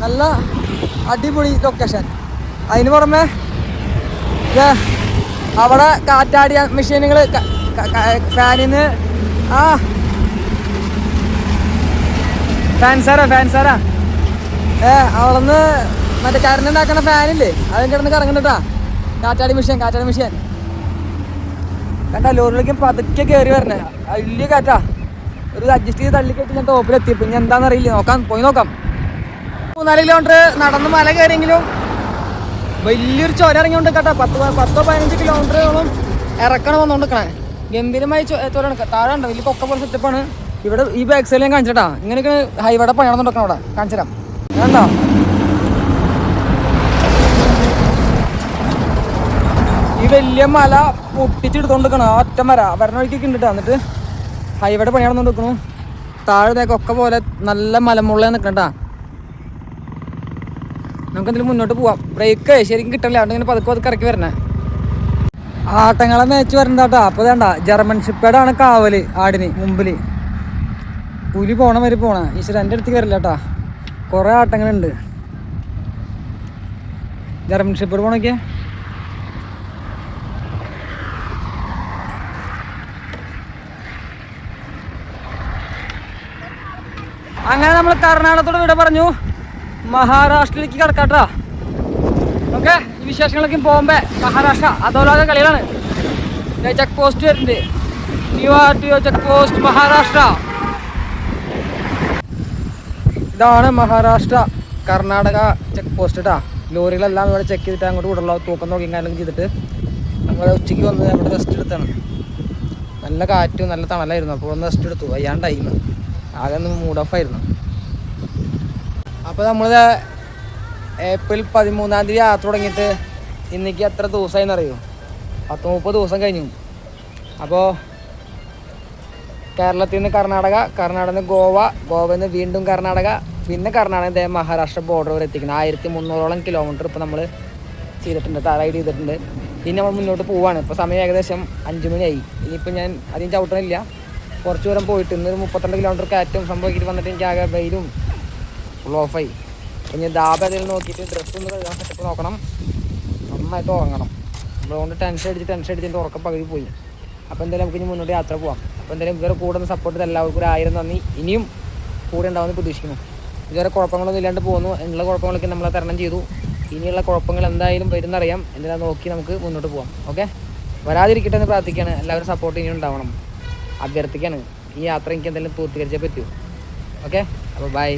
നല്ല അടിപൊളി ലൊക്കേഷൻ. അതിന് പുറമെ അവിടെ കാറ്റാടിയ മെഷീനുകൾ ഫാനിന്ന് ഫാൻസാരാ അവിടുന്ന് മറ്റേ കറണ്ടുണ്ടാക്കണ ഫാനില്ലേ അതിൻ്റെ കിടന്ന് കറങ്ങണ്ടാ. കാറ്റാടി മെഷീൻ കണ്ട. ലോറിയിലേക്ക് പതുക്കെ കയറി വരണേ. വലിയ കാറ്റാ. ഒരു അഡ്ജസ്റ്റ് ചെയ്ത് തള്ളിക്കെട്ടി ഞാൻ ടോപ്പിലെത്തി. പിന്നെ എന്താണെന്നറിയില്ല, പോയി നോക്കാം. 3-4 കിലോമീറ്റർ നടന്ന് മല കയറിയെങ്കിലും വലിയൊരു ചോര ഇറങ്ങിയോണ്ട് കേട്ടോ. 10-15 കിലോമീറ്ററോളം ഇറക്കണം വന്നോണ്ടിരിക്കണേ. ഗംഭീരമായി ചോരാണ്. താഴെ ഉണ്ടോ വലിയ കൊക്ക പോലെ സെറ്റപ്പാണ്. ഇവിടെ ഈ ബാക്ക് സൈഡിൽ ഞാൻ കാണിച്ചിട്ടാ. ഇങ്ങനെയൊക്കെ ഹൈവേടെ പണിയാണെന്നുണ്ടാക്കണം. അവിടെ കാണിച്ചു തരാം. കണ്ടോ ഈ വലിയ മല പൊട്ടിച്ചെടുത്തോണ്ടിരിക്കണം. ആ ഒറ്റ മര വരണ വഴിക്കൊക്കെ ഉണ്ട്. എന്നിട്ട് ഹൈവേടെ പണിയാണെന്നുകൊണ്ട് നിൽക്കണു. താഴെ കൊക്ക പോലെ നല്ല മലമുള്ള നിൽക്കണ്ടാ. നമുക്ക് എന്തെങ്കിലും മുന്നോട്ട് പോവാം. ബ്രേക്ക് ശരിക്കും കിട്ടില്ല. അതുകൊണ്ട് ഇങ്ങനെ പതുക്കെ ഇറക്കി വരണേ. ആട്ടങ്ങളെ മേച്ച് വരണ്ടാട്ടോ. അപ്പോൾ വേണ്ട, ജർമ്മൻ ഷിപ്പേഡാണ് കാവല് ആടിന് മുമ്പിൽ. പുലി പോണ വരെ പോണ. ഈശ്വര എൻ്റെ അടുത്ത് കയറില്ല കേട്ടാ. കുറേ ആട്ടങ്ങളുണ്ട്. ജർമ്മൻ ഷിപ്പേഡ് പോണൊക്കെ അങ്ങനെ നമ്മൾ കർണാടകത്തോട് വിട പറഞ്ഞു. മഹാരാഷ്ട്രയിലേക്ക് കിടക്കാട്ടാ. ഓക്കെ, ഈ വിശേഷങ്ങളൊക്കെ ബോംബെ മഹാരാഷ്ട്ര അതോലാകെ കളികളാണ്. ചെക്ക് പോസ്റ്റ് വരുന്നുണ്ട്. New R T O check post Maharashtra. ഇതാണ് മഹാരാഷ്ട്ര കർണാടക ചെക്ക് പോസ്റ്റ് കേട്ടാ. ലോറികളെല്ലാം ഇവിടെ ചെക്ക് ചെയ്തിട്ട് അങ്ങോട്ട് വിടുള്ളൂ. തൂക്കം നോക്കി കാര്യങ്ങളും ചെയ്തിട്ട് നമ്മൾ ഉച്ചയ്ക്ക് വന്ന് അവിടെ റെസ്റ്റ് എടുത്താണ്. നല്ല കാറ്റും നല്ല തണലായിരുന്നു. അപ്പോൾ ഒന്ന് റെസ്റ്റ് എടുത്തു. ടൈം ആകെ ഒന്ന് മൂഡ് ഓഫ് ആയിരുന്നു. അപ്പോൾ നമ്മൾ ഏപ്രിൽ 13-ാം തീയതി യാത്ര തുടങ്ങിയിട്ട് ഇന്നേക്ക് എത്ര ദിവസമായെന്ന് അറിയോ? 30 ദിവസം കഴിഞ്ഞു. അപ്പോൾ കേരളത്തിൽ നിന്ന് കർണാടകയിൽ നിന്ന് ഗോവയിൽ നിന്ന് വീണ്ടും കർണാടക, പിന്നെ കർണാടക മഹാരാഷ്ട്ര ബോർഡർ വരെ എത്തിക്കണം. 1300ഓളം കിലോമീറ്റർ ഇപ്പോൾ നമ്മൾ ചെയ്തിട്ടുണ്ട്, റൈഡ് ചെയ്തിട്ടുണ്ട്. ഇനി നമ്മൾ മുന്നോട്ട് പോവുകയാണ്. ഇപ്പോൾ സമയം ഏകദേശം 5 മണിയായി. ഇനിയിപ്പോൾ ഞാൻ അധികം ചവിട്ടണില്ല. കുറച്ച് ദൂരം പോയിട്ട് ഇന്നൊരു 32 കിലോമീറ്റർ കയറ്റം സംഭവിച്ചിട്ട് വന്നിട്ട് എനിക്ക് ആകെ വെയിലും ഫുൾ ഓഫായി. ഇനി ദാബ ഏതെങ്കിലും നോക്കിയിട്ട് ഡ്രസ്സ് ഒന്ന് കഴുകാൻ സെറ്റപ്പ് നോക്കണം. നന്നായിട്ട് ഉറങ്ങണം. നമ്മളതുകൊണ്ട് ടെൻഷൻ അടിച്ചിട്ട് ഉറക്കം പകുതി പോയി. അപ്പോൾ എന്തായാലും നമുക്ക് ഇനി മുന്നോട്ട് യാത്ര പോകാം. അപ്പോൾ എന്തായാലും ഇവരെ കൂടെ ഒന്ന് സപ്പോർട്ട് ചെയ്ത് എല്ലാവർക്കും 1000 നന്ദി. ഇനിയും കൂടെ ഉണ്ടാവുമെന്ന് പ്രതീക്ഷിക്കുന്നു. ഇതുവരെ കുഴപ്പങ്ങളൊന്നും ഇല്ലാണ്ട് പോകുന്നു. എന്നുള്ള കുഴപ്പങ്ങളൊക്കെ നമ്മൾ തരണം ചെയ്തു. ഇനിയുള്ള കുഴപ്പങ്ങൾ എന്തായാലും വരുന്നറിയാം. എന്തായാലും നോക്കി നമുക്ക് മുന്നോട്ട് പോകാം. ഓക്കെ, വരാതിരിക്കട്ടെ എന്ന് പ്രാർത്ഥിക്കുകയാണ്. എല്ലാവരും സപ്പോർട്ട് ഇനിയും ഉണ്ടാവണം അഭ്യർത്ഥിക്കുകയാണ്. ഈ യാത്ര എനിക്ക് എന്തെങ്കിലും പൂർത്തീകരിച്ചേ പറ്റൂ. ഓക്കെ, അപ്പോൾ ബൈ.